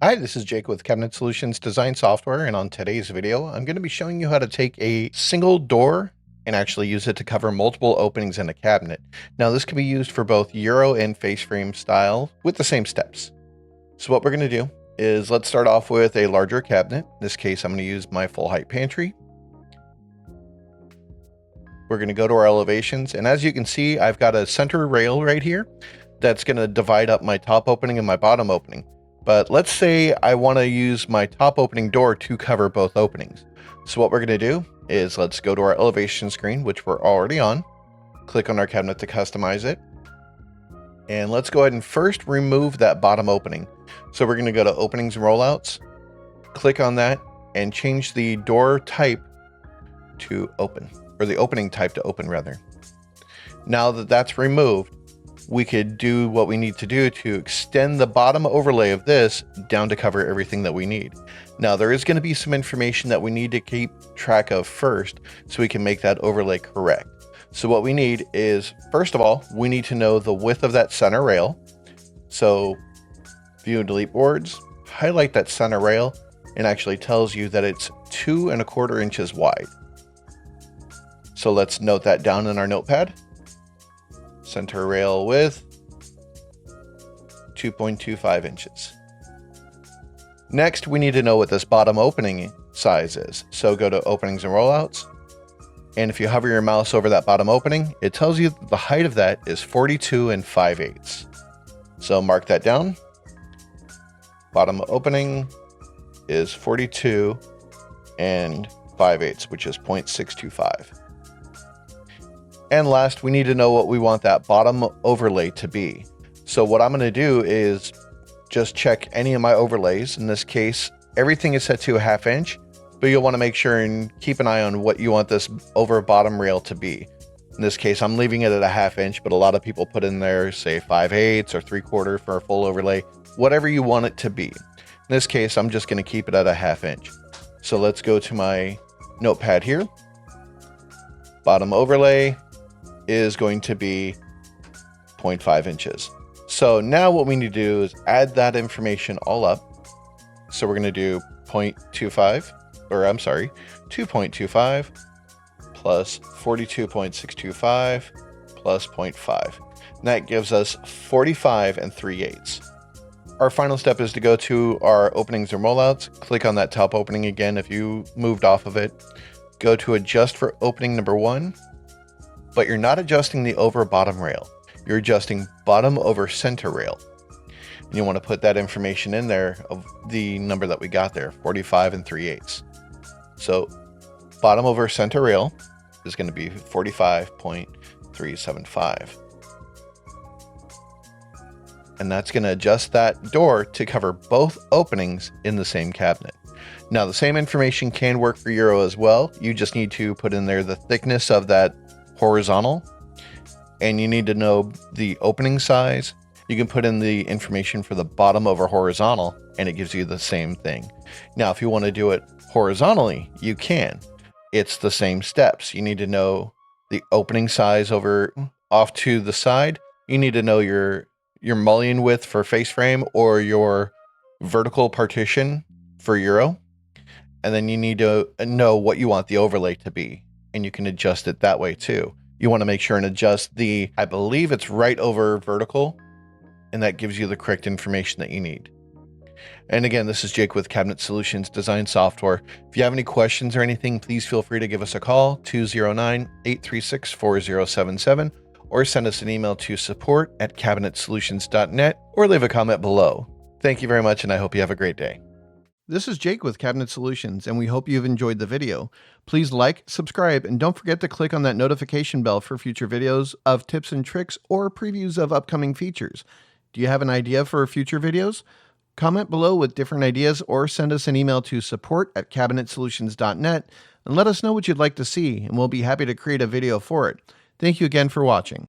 Hi, this is Jake with Cabinet Solutions Design Software, and on today's video, I'm going to be showing you how to take a single door and actually use it to cover multiple openings in a cabinet. Now, this can be used for both Euro and face frame style with the same steps. So what we're going to do is let's start off with a larger cabinet. In this case, I'm going to use my full height pantry. We're going to go to our elevations, and as you can see, I've got a center rail right here that's going to divide up my top opening and my bottom opening. But let's say I want to use my top opening door to cover both openings. So what we're going to do is let's go to our elevation screen, which we're already on. Click on our cabinet to customize it. And let's go ahead and first remove that bottom opening. So we're going to go to openings and rollouts, click on that, and change the door type to open, or the opening type to open rather. Now that that's removed, we could do what we need to do to extend the bottom overlay of this down to cover everything that we need. Now, there is going to be some information that we need to keep track of first so we can make that overlay correct. So what we need is, first of all, we need to know the width of that center rail. So view and delete boards, highlight that center rail, and actually tells you that it's 2¼ inches wide. So let's note that down in our notepad. Center rail width, 2.25 inches. Next, we need to know what this bottom opening size is. So go to openings and rollouts. And if you hover your mouse over that bottom opening, it tells you that the height of that is 42 5/8. So mark that down. Bottom opening is 42 5/8, which is 0.625. And last, we need to know what we want that bottom overlay to be. So what I'm going to do is just check any of my overlays. In this case, everything is set to 1/2 inch, but you'll want to make sure and keep an eye on what you want this over bottom rail to be. In this case, I'm leaving it at 1/2 inch, but a lot of people put in there, say 5/8 or 3/4 for a full overlay, whatever you want it to be. In this case, I'm just going to keep it at 1/2 inch. So let's go to my notepad here. Bottom overlay is going to be 0.5 inches. So now what we need to do is add that information all up. So we're going to do 2.25 plus 42.625 plus 0.5. And that gives us 45 3/8. Our final step is to go to our openings and rollouts, click on that top opening again if you moved off of it, go to adjust for opening number 1, but you're not adjusting the over bottom rail. You're adjusting bottom over center rail. And you want to put that information in there of the number that we got there, 45 3/8. So bottom over center rail is going to be 45.375. And that's going to adjust that door to cover both openings in the same cabinet. Now, the same information can work for Euro as well. You just need to put in there the thickness of that horizontal, and you need to know the opening size. You can put in the information for the bottom over horizontal, and it gives you the same thing. Now, if you want to do it horizontally, you can. It's the same steps. You need to know the opening size over off to the side. You need to know your mullion width for face frame or your vertical partition for Euro. And then you need to know what you want the overlay to be, and you can adjust it that way too. You want to make sure and adjust I believe it's right over vertical, and that gives you the correct information that you need. And again, this is Jake with Cabinet Solutions Design Software. If you have any questions or anything, please feel free to give us a call, 209-836-4077, or send us an email to support@cabinetsolutions.net, or leave a comment below. Thank you very much, and I hope you have a great day. This is Jake with Cabinet Solutions, and we hope you've enjoyed the video. Please like, subscribe, and don't forget to click on that notification bell for future videos of tips and tricks or previews of upcoming features. Do you have an idea for future videos? Comment below with different ideas or send us an email to support@cabinetsolutions.net and let us know what you'd like to see, and we'll be happy to create a video for it. Thank you again for watching.